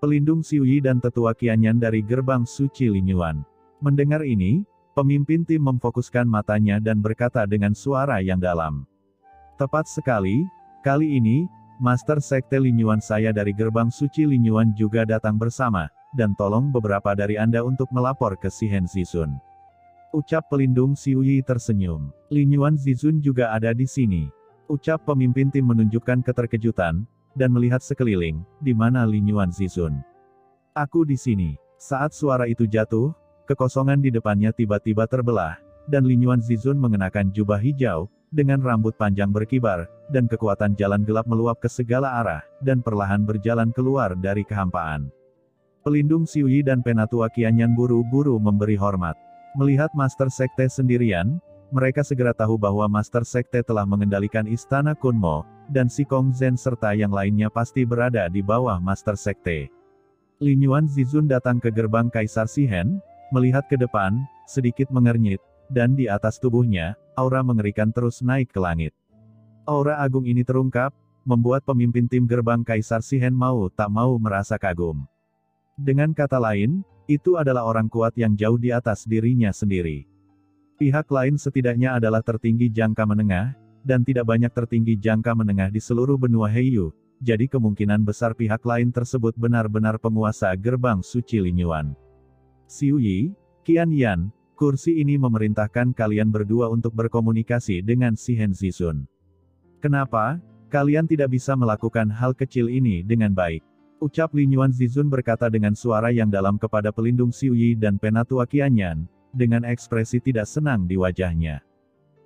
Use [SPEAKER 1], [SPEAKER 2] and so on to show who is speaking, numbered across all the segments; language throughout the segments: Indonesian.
[SPEAKER 1] pelindung Xiuyi dan tetua Qianyan dari gerbang suci Linyuan. Mendengar ini, pemimpin tim memfokuskan matanya dan berkata dengan suara yang dalam. Tepat sekali, kali ini, Master Sekte Linyuan saya dari gerbang suci Linyuan juga datang bersama, dan tolong beberapa dari Anda untuk melapor ke Shihen Zizun. Ucap pelindung Xiuyi tersenyum. Linyuan Zizun juga ada di sini. Ucap pemimpin tim menunjukkan keterkejutan, dan melihat sekeliling, di mana Linyuan Zizun. Aku di sini. Saat suara itu jatuh, kekosongan di depannya tiba-tiba terbelah, dan Linyuan Zizun mengenakan jubah hijau, dengan rambut panjang berkibar, dan kekuatan jalan gelap meluap ke segala arah, dan perlahan berjalan keluar dari kehampaan. Pelindung Xiuyi dan Penatua Qianyan buru-buru memberi hormat. Melihat Master Sekte sendirian, mereka segera tahu bahwa Master Sekte telah mengendalikan Istana Kunmo, dan si Kong Zhen serta yang lainnya pasti berada di bawah Master Sekte. Linyuan Zizun datang ke gerbang Kaisar Shihen, melihat ke depan, sedikit mengernyit, dan di atas tubuhnya, aura mengerikan terus naik ke langit. Aura agung ini terungkap, membuat pemimpin tim gerbang Kaisar Shihen mau tak mau merasa kagum. Dengan kata lain, itu adalah orang kuat yang jauh di atas dirinya sendiri. Pihak lain setidaknya adalah tertinggi jangka menengah, dan tidak banyak tertinggi jangka menengah di seluruh benua Heiyu, jadi kemungkinan besar pihak lain tersebut benar-benar penguasa gerbang suci Linyuan. Xiuyi, Qianyan, kursi ini memerintahkan kalian berdua untuk berkomunikasi dengan Shihen Zizun. Kenapa, kalian tidak bisa melakukan hal kecil ini dengan baik? Ucap Linyuan Zizun berkata dengan suara yang dalam kepada pelindung Xiuyi dan Penatua Qianyan, dengan ekspresi tidak senang di wajahnya.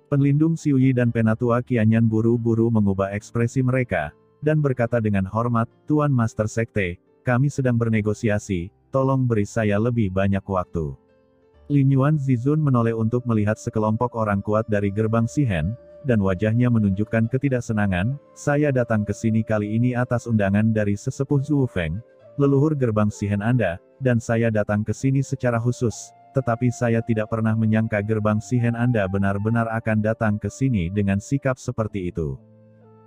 [SPEAKER 1] Pelindung Xiuyi dan Penatua Qianyan buru-buru mengubah ekspresi mereka, dan berkata dengan hormat, Tuan Master Sekte, kami sedang bernegosiasi, tolong beri saya lebih banyak waktu. Linyuan Zizun menoleh untuk melihat sekelompok orang kuat dari gerbang Shihen, dan wajahnya menunjukkan ketidaksenangan, saya datang ke sini kali ini atas undangan dari sesepuh Zhu Feng, leluhur gerbang Shihen Anda, dan saya datang ke sini secara khusus, tetapi saya tidak pernah menyangka gerbang Shihen Anda benar-benar akan datang ke sini dengan sikap seperti itu.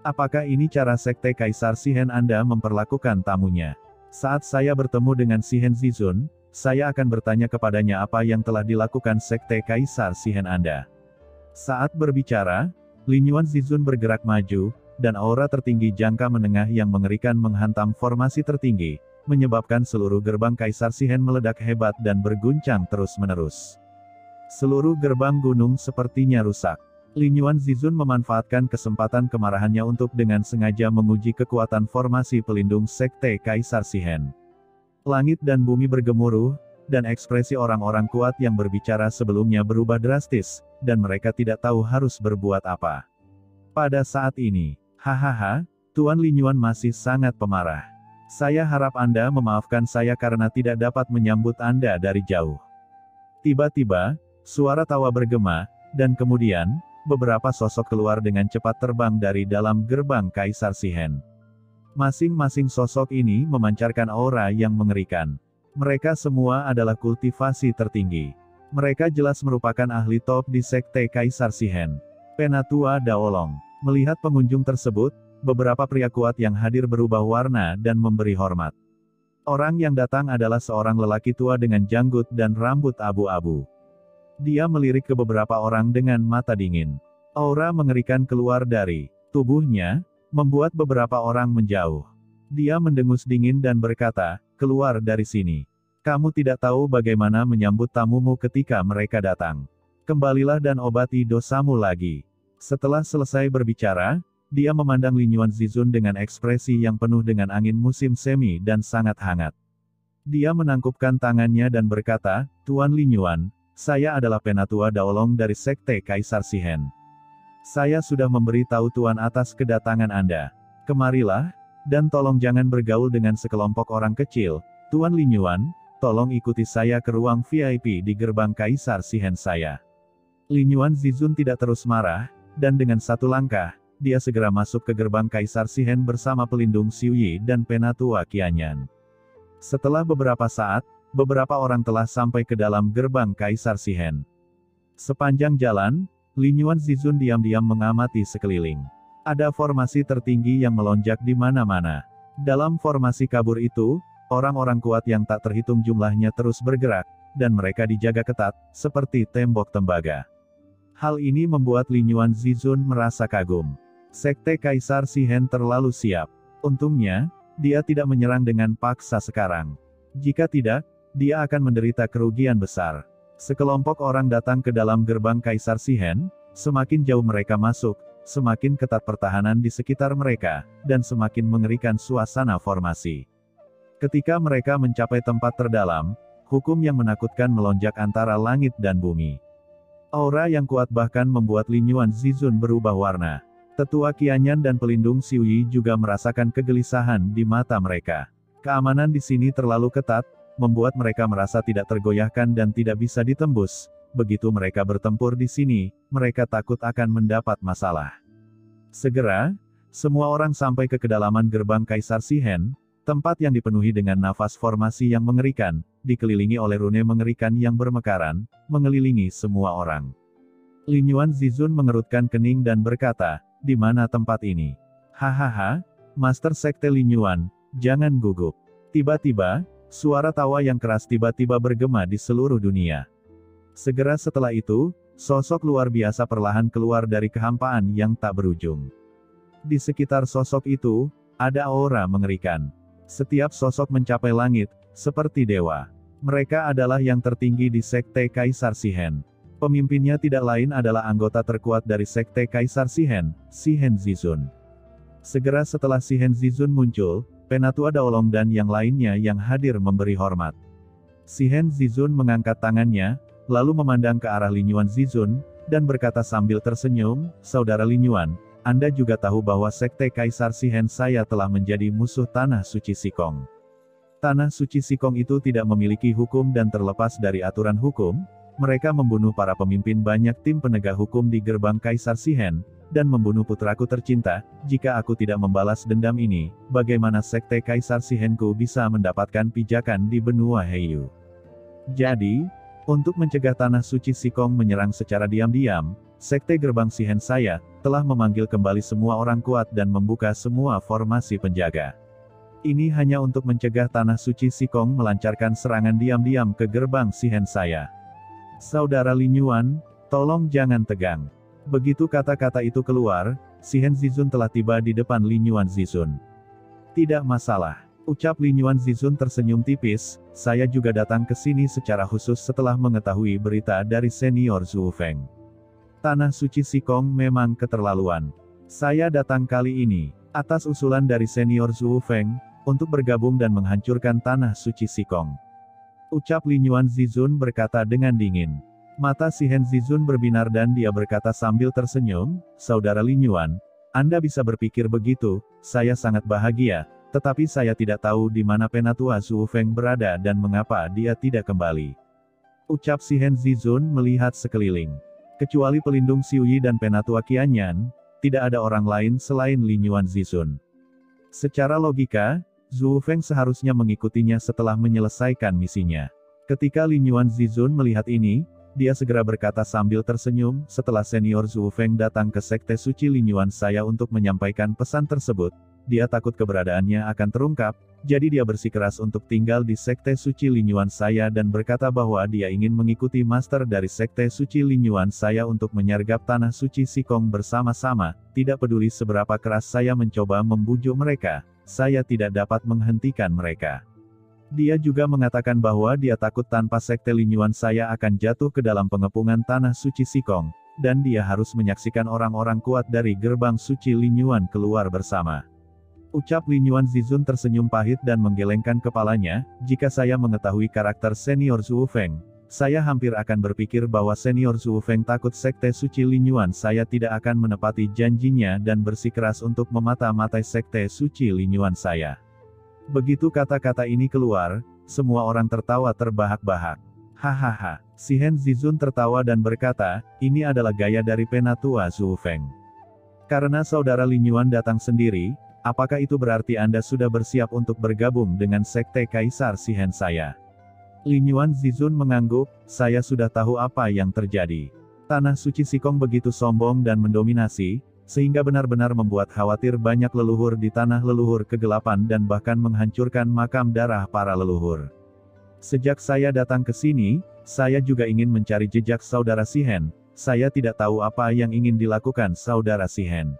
[SPEAKER 1] Apakah ini cara Sekte Kaisar Shihen Anda memperlakukan tamunya? Saat saya bertemu dengan Shihen Zizun, saya akan bertanya kepadanya apa yang telah dilakukan Sekte Kaisar Shihen Anda. Saat berbicara, Linyuan Zizun bergerak maju, dan aura tertinggi jangka menengah yang mengerikan menghantam formasi tertinggi, menyebabkan seluruh gerbang Kaisar Shihen meledak hebat dan berguncang terus-menerus. Seluruh gerbang gunung sepertinya rusak. Linyuan Zizun memanfaatkan kesempatan kemarahannya untuk dengan sengaja menguji kekuatan formasi pelindung Sekte Kaisar Shihen. Langit dan bumi bergemuruh, dan ekspresi orang-orang kuat yang berbicara sebelumnya berubah drastis, dan mereka tidak tahu harus berbuat apa. Pada saat ini, hahaha, Tuan Linyuan masih sangat pemarah. Saya harap Anda memaafkan saya karena tidak dapat menyambut Anda dari jauh. Tiba-tiba, suara tawa bergema, dan kemudian, beberapa sosok keluar dengan cepat terbang dari dalam gerbang Kaisar Shihen. Masing-masing sosok ini memancarkan aura yang mengerikan. Mereka semua adalah kultivasi tertinggi. Mereka jelas merupakan ahli top di Sekte Kaisar Shihen. Penatua Daolong. Melihat pengunjung tersebut, beberapa pria kuat yang hadir berubah warna dan memberi hormat. Orang yang datang adalah seorang lelaki tua dengan janggut dan rambut abu-abu. Dia melirik ke beberapa orang dengan mata dingin. Aura mengerikan keluar dari tubuhnya, membuat beberapa orang menjauh. Dia mendengus dingin dan berkata, keluar dari sini. Kamu tidak tahu bagaimana menyambut tamumu ketika mereka datang. Kembalilah dan obati dosamu lagi. Setelah selesai berbicara, dia memandang Linyuan Zizun dengan ekspresi yang penuh dengan angin musim semi dan sangat hangat. Dia menangkupkan tangannya dan berkata, Tuan Linyuan, saya adalah Penatua Daolong dari Sekte Kaisar Shihen. Saya sudah memberi tahu Tuan atas kedatangan Anda. Kemarilah, dan tolong jangan bergaul dengan sekelompok orang kecil. Tuan Linyuan, tolong ikuti saya ke ruang VIP di gerbang Kaisar Shihen saya. Linyuan Zizun tidak terus marah, dan dengan satu langkah, dia segera masuk ke gerbang Kaisar Shihen bersama pelindung Xiuyi dan Penatua Qianyan. Setelah beberapa saat, beberapa orang telah sampai ke dalam gerbang Kaisar Shihen. Sepanjang jalan, Linyuan Zizun diam-diam mengamati sekeliling. Ada formasi tertinggi yang melonjak di mana-mana. Dalam formasi kabur itu, orang-orang kuat yang tak terhitung jumlahnya terus bergerak, dan mereka dijaga ketat, seperti tembok tembaga. Hal ini membuat Lin Yuan Zizun merasa kagum. Sekte Kaisar Shihen terlalu siap. Untungnya, dia tidak menyerang dengan paksa sekarang. Jika tidak, dia akan menderita kerugian besar. Sekelompok orang datang ke dalam gerbang Kaisar Shihen, semakin jauh mereka masuk, semakin ketat pertahanan di sekitar mereka, dan semakin mengerikan suasana formasi. Ketika mereka mencapai tempat terdalam, hukum yang menakutkan melonjak antara langit dan bumi. Aura yang kuat bahkan membuat Lin Yuan Zizun berubah warna. Tetua Qianyan dan pelindung Xiu Yi juga merasakan kegelisahan di mata mereka. Keamanan di sini terlalu ketat, membuat mereka merasa tidak tergoyahkan dan tidak bisa ditembus. Begitu mereka bertempur di sini, mereka takut akan mendapat masalah. Segera, semua orang sampai ke kedalaman gerbang Kaisar Shihen, tempat yang dipenuhi dengan nafas formasi yang mengerikan, dikelilingi oleh rune mengerikan yang bermekaran, mengelilingi semua orang. Lin Yuan Zizun mengerutkan kening dan berkata, "Di mana tempat ini?" "Hahaha, Master Sekte Lin Yuan, jangan gugup." Tiba-tiba, suara tawa yang keras tiba-tiba bergema di seluruh dunia. Segera setelah itu, sosok luar biasa perlahan keluar dari kehampaan yang tak berujung. Di sekitar sosok itu, ada aura mengerikan. Setiap sosok mencapai langit, seperti dewa. Mereka adalah yang tertinggi di Sekte Kaisar Shihen. Pemimpinnya tidak lain adalah anggota terkuat dari Sekte Kaisar Shihen, Shihen Zizun. Segera setelah Shihen Zizun muncul, Penatua Daolong dan yang lainnya yang hadir memberi hormat. Shihen Zizun mengangkat tangannya, lalu memandang ke arah Lin Yuan Zizun, dan berkata sambil tersenyum, "Saudara Lin Yuan, Anda juga tahu bahwa Sekte Kaisar Shihen saya telah menjadi musuh Tanah Suci Sikong. Tanah Suci Sikong itu tidak memiliki hukum dan terlepas dari aturan hukum, mereka membunuh para pemimpin banyak tim penegak hukum di gerbang Kaisar Shihen, dan membunuh putraku tercinta. Jika aku tidak membalas dendam ini, bagaimana Sekte Kaisar Shihenku bisa mendapatkan pijakan di benua Heiyu? Jadi, untuk mencegah Tanah Suci Sikong menyerang secara diam-diam, Sekte Gerbang Shihen saya telah memanggil kembali semua orang kuat dan membuka semua formasi penjaga. Ini hanya untuk mencegah Tanah Suci Sikong melancarkan serangan diam-diam ke gerbang Shihen saya. Saudara Lin Yuan, tolong jangan tegang." Begitu kata-kata itu keluar, Shihen Zizun telah tiba di depan Lin Yuan Zizun. "Tidak masalah," ucap Lin Yuan Zizun tersenyum tipis, "saya juga datang ke sini secara khusus setelah mengetahui berita dari senior Zhu Feng. Tanah Suci Sikong memang keterlaluan. Saya datang kali ini, atas usulan dari senior Zhu Feng, untuk bergabung dan menghancurkan Tanah Suci Sikong," ucap Lin Yuan Zizun berkata dengan dingin. Mata Shihen Zizun berbinar dan dia berkata sambil tersenyum, "Saudara Lin Yuan, Anda bisa berpikir begitu, saya sangat bahagia, tetapi saya tidak tahu di mana Penatua Zhu Feng berada dan mengapa dia tidak kembali," ucap Shihen Zizun melihat sekeliling. Kecuali pelindung Xiu Yi dan Penatua Qianyan, tidak ada orang lain selain Lin Yuan Zizun. Secara logika, Zhu Feng seharusnya mengikutinya setelah menyelesaikan misinya. Ketika Lin Yuan Zizun melihat ini, dia segera berkata sambil tersenyum, "Setelah senior Zhu Feng datang ke Sekte Suci Lin Yuan saya untuk menyampaikan pesan tersebut, dia takut keberadaannya akan terungkap, jadi dia bersikeras untuk tinggal di Sekte Suci Lin Yuan saya dan berkata bahwa dia ingin mengikuti master dari Sekte Suci Lin Yuan saya untuk menyergap Tanah Suci Sikong bersama-sama. Tidak peduli seberapa keras saya mencoba membujuk mereka, saya tidak dapat menghentikan mereka." Dia juga mengatakan bahwa dia takut tanpa Sekte Lin Yuan saya akan jatuh ke dalam pengepungan Tanah Suci Sikong, dan dia harus menyaksikan orang-orang kuat dari gerbang suci Lin Yuan keluar bersama. Ucap Lin Yuan Zizun tersenyum pahit dan menggelengkan kepalanya, "Jika saya mengetahui karakter senior Zhu Feng, saya hampir akan berpikir bahwa senior Zhu Feng takut Sekte Suci Lin Yuan saya tidak akan menepati janjinya dan bersikeras untuk memata-matai Sekte Suci Lin Yuan saya." Begitu kata-kata ini keluar, semua orang tertawa terbahak-bahak. "Hahaha." Shihen Zizun tertawa dan berkata, "Ini adalah gaya dari Penatua Zhu Feng. Karena saudara Lin Yuan datang sendiri, apakah itu berarti Anda sudah bersiap untuk bergabung dengan Sekte Kaisar Shihen saya?" Lin Yuan Zizun mengangguk, "Saya sudah tahu apa yang terjadi. Tanah Suci Sikong begitu sombong dan mendominasi, sehingga benar-benar membuat khawatir banyak leluhur di tanah leluhur kegelapan dan bahkan menghancurkan makam darah para leluhur. Sejak saya datang ke sini, saya juga ingin mencari jejak saudara Shihen. Saya tidak tahu apa yang ingin dilakukan saudara Shihen.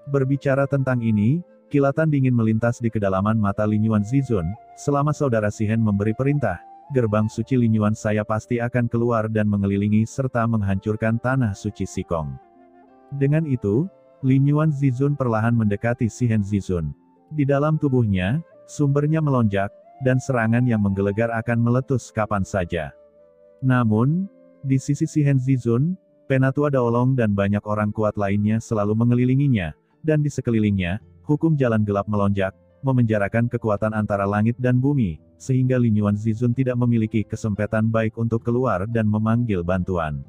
[SPEAKER 1] Berbicara tentang ini, kilatan dingin melintas di kedalaman mata Lin Yuan Zizun. Selama saudara Shihen memberi perintah, gerbang suci Lin Yuan saya pasti akan keluar dan mengelilingi serta menghancurkan tanah suci Sikong. Dengan itu, Lin Yuan Zizun perlahan mendekati Shihen Zizun. Di dalam tubuhnya, sumbernya melonjak, dan serangan yang menggelegar akan meletus kapan saja. Namun, di sisi Shihen Zizun, Penatua Daolong dan banyak orang kuat lainnya selalu mengelilinginya, dan di sekelilingnya, hukum jalan gelap melonjak, memenjarakan kekuatan antara langit dan bumi, sehingga Lin Yuan Zizun tidak memiliki kesempatan baik untuk keluar dan memanggil bantuan.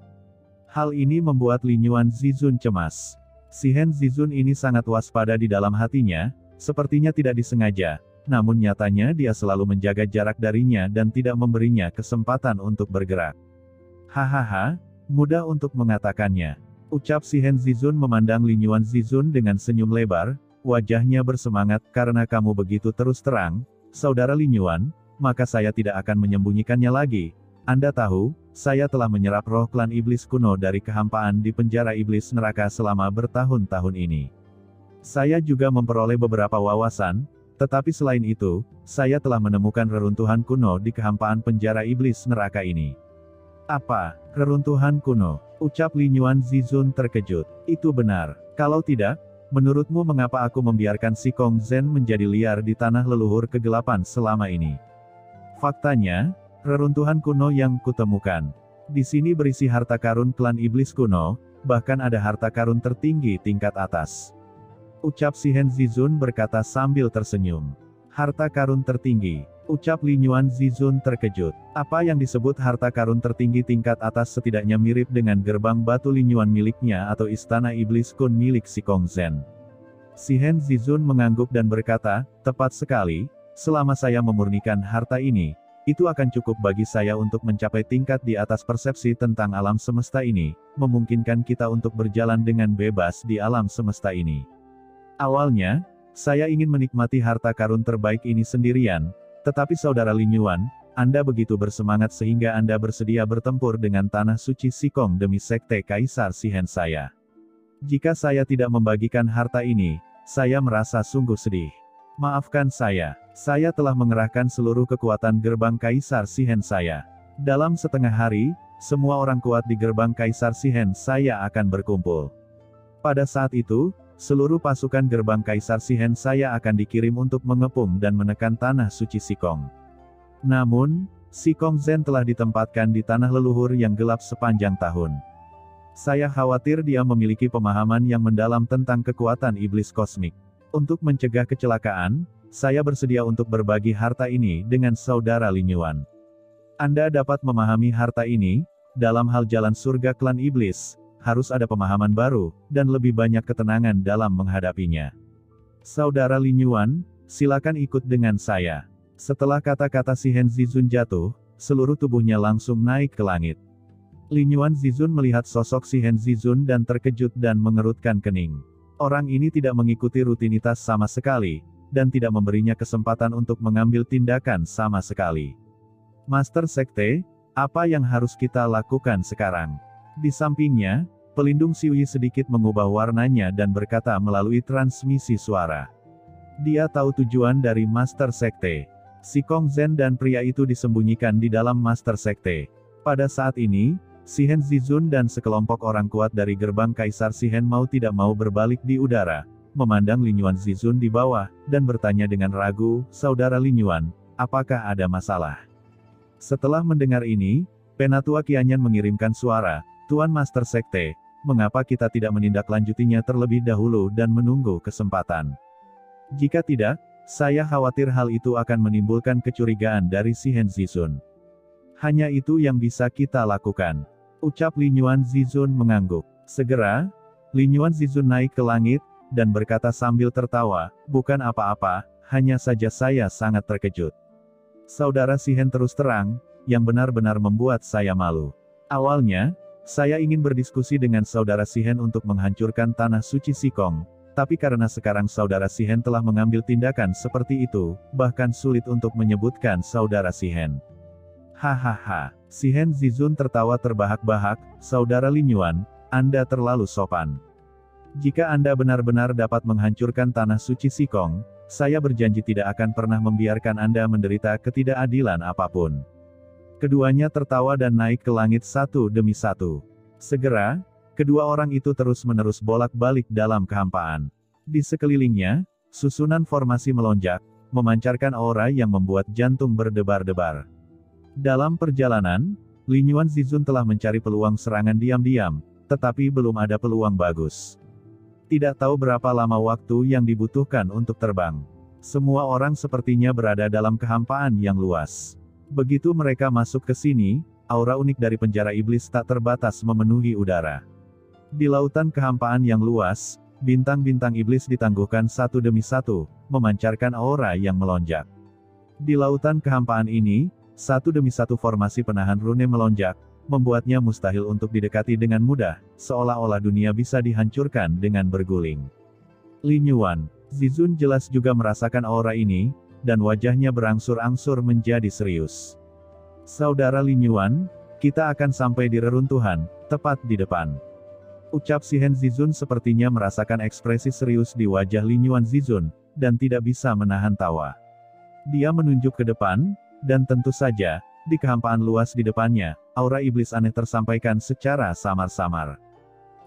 [SPEAKER 1] Hal ini membuat Lin Yuan Zizun cemas. Shihen Zizun ini sangat waspada di dalam hatinya, sepertinya tidak disengaja, namun nyatanya dia selalu menjaga jarak darinya dan tidak memberinya kesempatan untuk bergerak. Hahaha, mudah untuk mengatakannya. Ucap Shihen Zizun memandang Lin Yuan Zizun dengan senyum lebar, wajahnya bersemangat karena kamu begitu terus terang, saudara Lin Yuan, maka saya tidak akan menyembunyikannya lagi. Anda tahu, saya telah menyerap roh klan iblis kuno dari kehampaan di penjara iblis neraka selama bertahun-tahun ini. Saya juga memperoleh beberapa wawasan, tetapi selain itu, saya telah menemukan reruntuhan kuno di kehampaan penjara iblis neraka ini. Apa? Reruntuhan kuno? Ucap Lin Yuan Zizun terkejut. Itu benar. Kalau tidak, menurutmu mengapa aku membiarkan Sikong Zen menjadi liar di tanah leluhur kegelapan selama ini? Faktanya, reruntuhan kuno yang kutemukan di sini berisi harta karun klan iblis kuno, bahkan ada harta karun tertinggi tingkat atas. Ucap Shihen Zizun berkata sambil tersenyum. Harta karun tertinggi. Ucap Lin Yuan Zizun terkejut. Apa yang disebut harta karun tertinggi tingkat atas setidaknya mirip dengan gerbang batu Lin Yuan miliknya atau istana iblis kun milik Sikong Zen. Shihen Zizun mengangguk dan berkata, tepat sekali, selama saya memurnikan harta ini, itu akan cukup bagi saya untuk mencapai tingkat di atas persepsi tentang alam semesta ini, memungkinkan kita untuk berjalan dengan bebas di alam semesta ini. Awalnya, saya ingin menikmati harta karun terbaik ini sendirian, tetapi saudara Lin Yuan, Anda begitu bersemangat sehingga Anda bersedia bertempur dengan tanah suci Sikong demi sekte Kaisar Shihen saya. Jika saya tidak membagikan harta ini, saya merasa sungguh sedih. Maafkan saya telah mengerahkan seluruh kekuatan gerbang Kaisar Shihen saya. Dalam setengah hari, semua orang kuat di gerbang Kaisar Shihen saya akan berkumpul. Pada saat itu, seluruh pasukan gerbang Kaisar Shihen saya akan dikirim untuk mengepung dan menekan tanah suci Sikong. Namun, Sikong Zen telah ditempatkan di tanah leluhur yang gelap sepanjang tahun. Saya khawatir dia memiliki pemahaman yang mendalam tentang kekuatan iblis kosmik. Untuk mencegah kecelakaan, saya bersedia untuk berbagi harta ini dengan saudara Lin Yuan. Anda dapat memahami harta ini, dalam hal jalan surga klan iblis, harus ada pemahaman baru, dan lebih banyak ketenangan dalam menghadapinya. Saudara Lin Yuan, silakan ikut dengan saya. Setelah kata-kata Shihen Zizun jatuh, seluruh tubuhnya langsung naik ke langit. Lin Yuan Zizun melihat sosok Shihen Zizun dan terkejut dan mengerutkan kening. Orang ini tidak mengikuti rutinitas sama sekali, dan tidak memberinya kesempatan untuk mengambil tindakan sama sekali. Master Sekte, apa yang harus kita lakukan sekarang? Di sampingnya, pelindung Xiuyi sedikit mengubah warnanya dan berkata melalui transmisi suara. Dia tahu tujuan dari Master Sekte. Sikong Zen dan pria itu disembunyikan di dalam Master Sekte. Pada saat ini, Shihen Zizun dan sekelompok orang kuat dari gerbang Kaisar Shihen mau tidak mau berbalik di udara, memandang Lin Yuan Zizun di bawah, dan bertanya dengan ragu, saudara Lin Yuan, apakah ada masalah? Setelah mendengar ini, Penatua Qianyan mengirimkan suara, Tuan Master Sekte, mengapa kita tidak menindaklanjutinya terlebih dahulu dan menunggu kesempatan? Jika tidak, saya khawatir hal itu akan menimbulkan kecurigaan dari Shihen Zizun. Hanya itu yang bisa kita lakukan. Ucap Lin Yuan Zizun mengangguk. Segera, Lin Yuan Zizun naik ke langit, dan berkata sambil tertawa, bukan apa-apa, hanya saja saya sangat terkejut. Saudara Shihen terus terang, yang benar-benar membuat saya malu. Awalnya, Saya ingin berdiskusi dengan saudara Shihen untuk menghancurkan tanah suci Sikong, tapi karena sekarang saudara Shihen telah mengambil tindakan seperti itu, bahkan sulit untuk menyebutkan saudara Shihen. Hahaha, Shihen Zizun tertawa terbahak-bahak, saudara Lin Yuan, Anda terlalu sopan. Jika Anda benar-benar dapat menghancurkan tanah suci Sikong, saya berjanji tidak akan pernah membiarkan Anda menderita ketidakadilan apapun. Keduanya tertawa dan naik ke langit satu demi satu. Segera, kedua orang itu terus-menerus bolak-balik dalam kehampaan. Di sekelilingnya, susunan formasi melonjak, memancarkan aura yang membuat jantung berdebar-debar. Dalam perjalanan, Lin Yuan Zizun telah mencari peluang serangan diam-diam, tetapi belum ada peluang bagus. Tidak tahu berapa lama waktu yang dibutuhkan untuk terbang. Semua orang sepertinya berada dalam kehampaan yang luas. Begitu mereka masuk ke sini, aura unik dari penjara iblis tak terbatas memenuhi udara. Di lautan kehampaan yang luas, bintang-bintang iblis ditangguhkan satu demi satu, memancarkan aura yang melonjak. Di lautan kehampaan ini, satu demi satu formasi penahan rune melonjak, membuatnya mustahil untuk didekati dengan mudah, seolah-olah dunia bisa dihancurkan dengan berguling. Lin Yuan Zizun jelas juga merasakan aura ini, dan wajahnya berangsur-angsur menjadi serius. Saudara Lin Yuan, kita akan sampai di reruntuhan, tepat di depan. Ucap Shihen Zizun sepertinya merasakan ekspresi serius di wajah Lin Yuan Zizun, dan tidak bisa menahan tawa. Dia menunjuk ke depan, dan tentu saja, di kehampaan luas di depannya, aura iblis aneh tersampaikan secara samar-samar.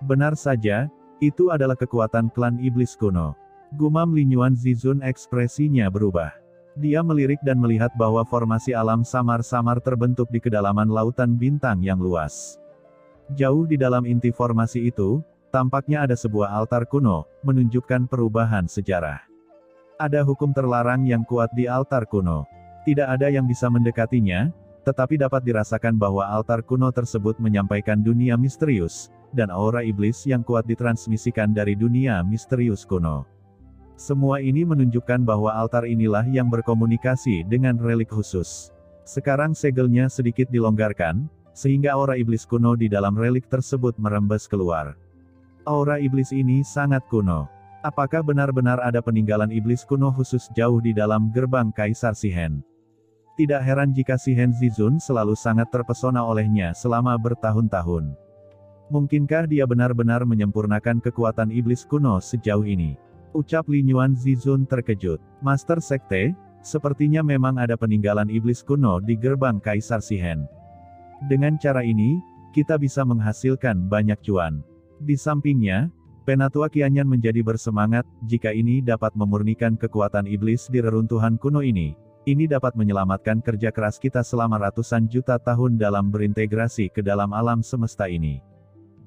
[SPEAKER 1] Benar saja, itu adalah kekuatan klan iblis kuno. Gumam Lin Yuan Zizun ekspresinya berubah. Dia melirik dan melihat bahwa formasi alam samar-samar terbentuk di kedalaman lautan bintang yang luas. Jauh di dalam inti formasi itu, tampaknya ada sebuah altar kuno, menunjukkan perubahan sejarah. Ada hukum terlarang yang kuat di altar kuno. Tidak ada yang bisa mendekatinya, tetapi dapat dirasakan bahwa altar kuno tersebut menyampaikan dunia misterius, dan aura iblis yang kuat ditransmisikan dari dunia misterius kuno. Semua ini menunjukkan bahwa altar inilah yang berkomunikasi dengan relik khusus. Sekarang segelnya sedikit dilonggarkan, sehingga aura iblis kuno di dalam relik tersebut merembes keluar. Aura iblis ini sangat kuno. Apakah benar-benar ada peninggalan iblis kuno khusus jauh di dalam gerbang Kaisar Shihen? Tidak heran jika Shihen Zizun selalu sangat terpesona olehnya selama bertahun-tahun. Mungkinkah dia benar-benar menyempurnakan kekuatan iblis kuno sejauh ini? Ucap Lin Yuan Zizun terkejut. Master Sekte, sepertinya memang ada peninggalan iblis kuno di gerbang Kaisar Shihen. Dengan cara ini, kita bisa menghasilkan banyak cuan. Di sampingnya, Penatua Qianyan menjadi bersemangat, jika ini dapat memurnikan kekuatan iblis di reruntuhan kuno ini dapat menyelamatkan kerja keras kita selama ratusan juta tahun dalam berintegrasi ke dalam alam semesta ini.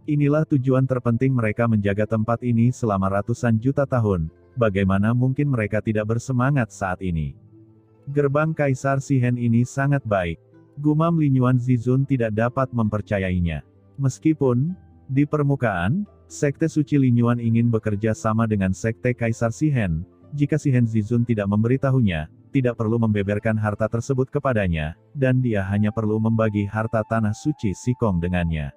[SPEAKER 1] Inilah tujuan terpenting mereka menjaga tempat ini selama ratusan juta tahun, bagaimana mungkin mereka tidak bersemangat saat ini? Gerbang Kaisar Shihen ini sangat baik. Gumam Lin Yuan Zizun tidak dapat mempercayainya. Meskipun, di permukaan, Sekte Suci Lin Yuan ingin bekerja sama dengan Sekte Kaisar Shihen, jika Shihen Zizun tidak memberitahunya, tidak perlu membeberkan harta tersebut kepadanya, dan dia hanya perlu membagi harta tanah suci Sikong dengannya.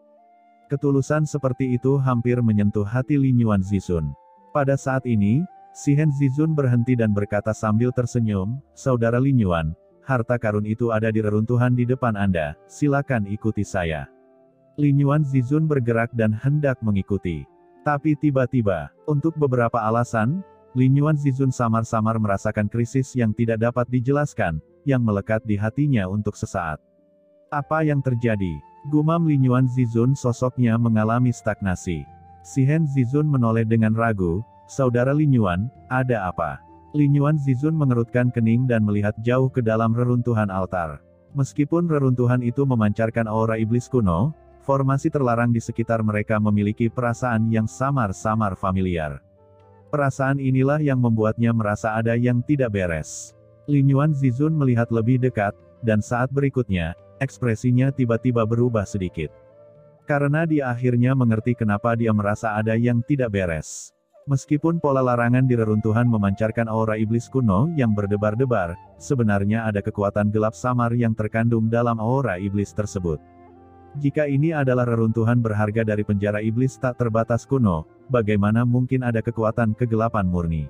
[SPEAKER 1] Ketulusan seperti itu hampir menyentuh hati Lin Yuan Zizun. Pada saat ini, Shihen Zizun berhenti dan berkata sambil tersenyum, "Saudara Lin Yuan, harta karun itu ada di reruntuhan di depan Anda, silakan ikuti saya." Lin Yuan Zizun bergerak dan hendak mengikuti. Tapi tiba-tiba, untuk beberapa alasan, Lin Yuan Zizun samar-samar merasakan krisis yang tidak dapat dijelaskan, yang melekat di hatinya untuk sesaat. Apa yang terjadi? Gumam Lin Yuan Zizun sosoknya mengalami stagnasi. Shihen Zizun menoleh dengan ragu, "Saudara Lin Yuan, ada apa?" Lin Yuan Zizun mengerutkan kening dan melihat jauh ke dalam reruntuhan altar. Meskipun reruntuhan itu memancarkan aura iblis kuno, formasi terlarang di sekitar mereka memiliki perasaan yang samar-samar familiar. Perasaan inilah yang membuatnya merasa ada yang tidak beres. Lin Yuan Zizun melihat lebih dekat, dan saat berikutnya, ekspresinya tiba-tiba berubah sedikit. Karena dia akhirnya mengerti kenapa dia merasa ada yang tidak beres. Meskipun pola larangan di reruntuhan memancarkan aura iblis kuno yang berdebar-debar, sebenarnya ada kekuatan gelap samar yang terkandung dalam aura iblis tersebut. Jika ini adalah reruntuhan berharga dari penjara iblis tak terbatas kuno, bagaimana mungkin ada kekuatan kegelapan murni?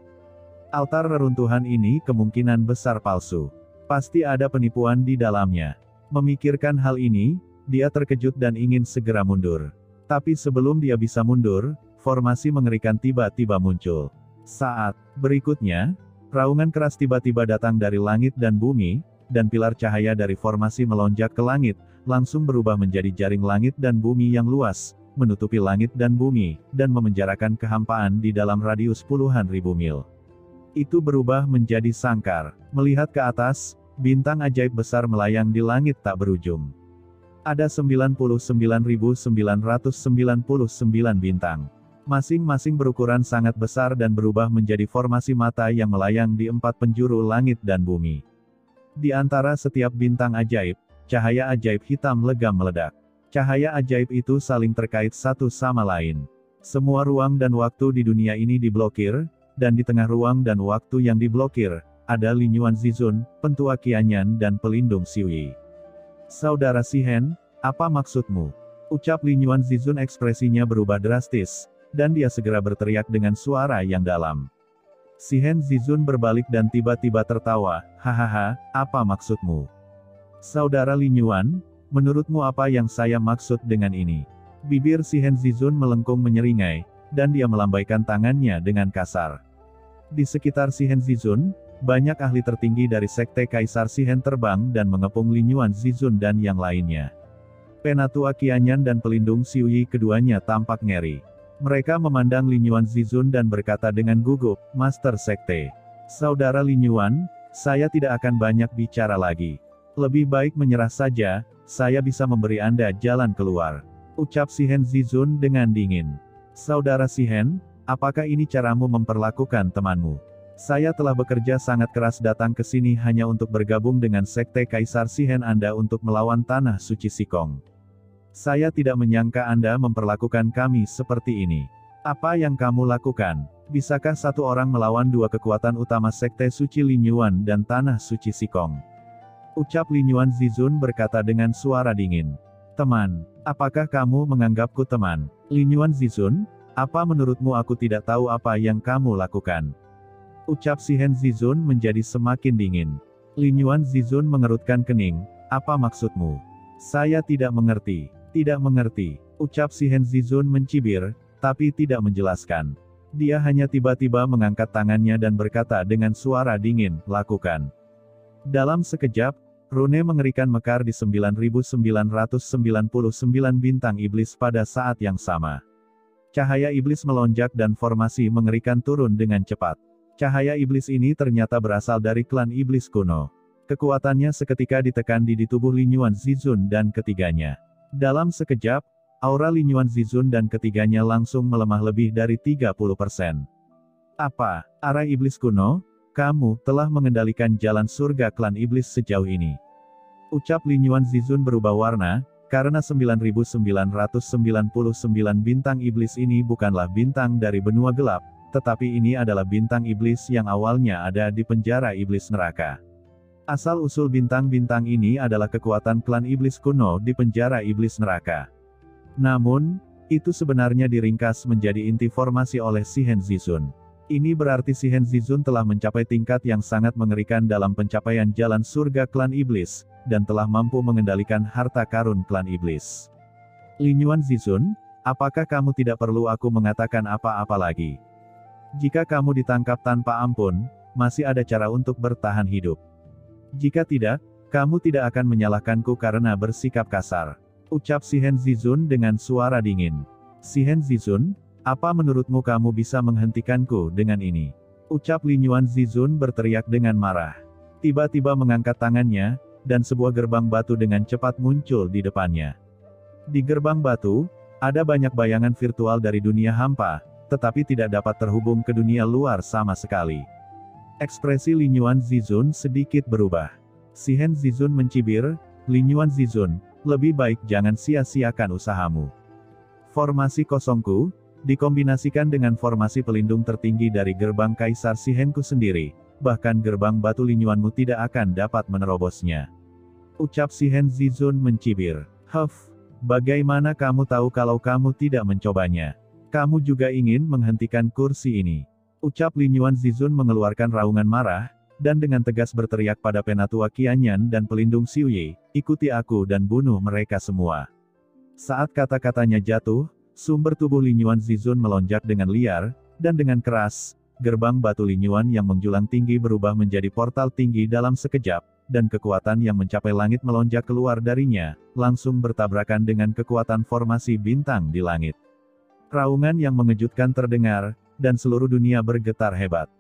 [SPEAKER 1] Altar reruntuhan ini kemungkinan besar palsu. Pasti ada penipuan di dalamnya. Memikirkan hal ini, dia terkejut dan ingin segera mundur. Tapi sebelum dia bisa mundur, formasi mengerikan tiba-tiba muncul. Saat berikutnya, raungan keras tiba-tiba datang dari langit dan bumi, dan pilar cahaya dari formasi melonjak ke langit, langsung berubah menjadi jaring langit dan bumi yang luas, menutupi langit dan bumi, dan memenjarakan kehampaan di dalam radius puluhan ribu mil. Itu berubah menjadi sangkar. Melihat ke atas, bintang ajaib besar melayang di langit tak berujung. Ada 99.999 bintang. Masing-masing berukuran sangat besar dan berubah menjadi formasi mata yang melayang di 4 penjuru langit dan bumi. Di antara setiap bintang ajaib, cahaya ajaib hitam legam meledak. Cahaya ajaib itu saling terkait satu sama lain. Semua ruang dan waktu di dunia ini diblokir, dan di tengah ruang dan waktu yang diblokir, ada Lin Yuan Zizun, pentua Qianyan dan pelindung Xiuyi. Saudara Xihen, apa maksudmu? Ucap Lin Yuan Zizun ekspresinya berubah drastis, dan dia segera berteriak dengan suara yang dalam. Xihen Zizun berbalik dan tiba-tiba tertawa, hahaha, apa maksudmu? Saudara Lin Yuan, menurutmu apa yang saya maksud dengan ini? Bibir Xihen Zizun melengkung menyeringai, dan dia melambaikan tangannya dengan kasar. Di sekitar Xihen Zizun, banyak ahli tertinggi dari sekte Kaisar Xihen terbang dan mengepung Lin Yuan Zizun dan yang lainnya. Penatua Qianyan dan pelindung Xiuyi keduanya tampak ngeri. Mereka memandang Lin Yuan Zizun dan berkata dengan gugup, Master Sekte. Saudara Lin Yuan, saya tidak akan banyak bicara lagi. Lebih baik menyerah saja, saya bisa memberi Anda jalan keluar. Ucap Xihen Zizun dengan dingin. Saudara Xihen, apakah ini caramu memperlakukan temanmu? Saya telah bekerja sangat keras datang ke sini hanya untuk bergabung dengan Sekte Kaisar Xihen Anda untuk melawan Tanah Suci Sikong. Saya tidak menyangka Anda memperlakukan kami seperti ini. Apa yang kamu lakukan? Bisakah satu orang melawan dua kekuatan utama Sekte Suci Lin Yuan dan Tanah Suci Sikong? Ucap Lin Yuan Zizun berkata dengan suara dingin. Teman, apakah kamu menganggapku teman? Lin Yuan Zizun, apa menurutmu aku tidak tahu apa yang kamu lakukan? Ucap Xihen Zizun menjadi semakin dingin. Lin Yuan Zizun mengerutkan kening, apa maksudmu? Saya tidak mengerti. Tidak mengerti, ucap Xihen Zizun mencibir, tapi tidak menjelaskan. Dia hanya tiba-tiba mengangkat tangannya dan berkata dengan suara dingin, lakukan. Dalam sekejap, rune mengerikan mekar di 9.999 bintang iblis pada saat yang sama. Cahaya iblis melonjak dan formasi mengerikan turun dengan cepat. Cahaya iblis ini ternyata berasal dari klan iblis kuno. Kekuatannya seketika ditekan di tubuh Lin Yuan Zizun dan ketiganya. Dalam sekejap, aura Lin Yuan Zizun dan ketiganya langsung melemah lebih dari 30%. Apa, arah iblis kuno? Kamu telah mengendalikan jalan surga klan iblis sejauh ini. Ucap Lin Yuan Zizun berubah warna, karena 9.999 bintang iblis ini bukanlah bintang dari benua gelap, tetapi ini adalah bintang iblis yang awalnya ada di penjara iblis neraka. Asal-usul bintang-bintang ini adalah kekuatan klan iblis kuno di penjara iblis neraka. Namun, itu sebenarnya diringkas menjadi inti formasi oleh Xihen Zizun. Ini berarti Xihen Zizun telah mencapai tingkat yang sangat mengerikan dalam pencapaian jalan surga klan iblis, dan telah mampu mengendalikan harta karun klan iblis. Lin Yuan Zizun, apakah kamu tidak perlu aku mengatakan apa-apa lagi? Jika kamu ditangkap tanpa ampun, masih ada cara untuk bertahan hidup. Jika tidak, kamu tidak akan menyalahkanku karena bersikap kasar. Ucap Xihen Zizun dengan suara dingin. Xihen Zizun, apa menurutmu kamu bisa menghentikanku dengan ini? Ucap Lin Yuan Zizun berteriak dengan marah. Tiba-tiba mengangkat tangannya, dan sebuah gerbang batu dengan cepat muncul di depannya. Di gerbang batu, ada banyak bayangan virtual dari dunia hampa, tetapi tidak dapat terhubung ke dunia luar sama sekali. Ekspresi Lin Yuan Zizun sedikit berubah. Xihen Zizun mencibir, Lin Yuan Zizun, lebih baik jangan sia-siakan usahamu. Formasi kosongku, dikombinasikan dengan formasi pelindung tertinggi dari gerbang Kaisar Xihenku sendiri, bahkan gerbang batu Lin Yuanmu tidak akan dapat menerobosnya. Ucap Xihen Zizun mencibir. Bagaimana kamu tahu kalau kamu tidak mencobanya? Kamu juga ingin menghentikan kursi ini. Ucap Lin Yuan. Zizun mengeluarkan raungan marah, dan dengan tegas berteriak pada Penatua Qianyan dan pelindung Xiuye, ikuti aku dan bunuh mereka semua. Saat kata-katanya jatuh, sumber tubuh Lin Yuan Zizun melonjak dengan liar, dan dengan keras, gerbang batu Lin Yuan yang menjulang tinggi berubah menjadi portal tinggi dalam sekejap, dan kekuatan yang mencapai langit melonjak keluar darinya, langsung bertabrakan dengan kekuatan formasi bintang di langit. Raungan yang mengejutkan terdengar, dan seluruh dunia bergetar hebat.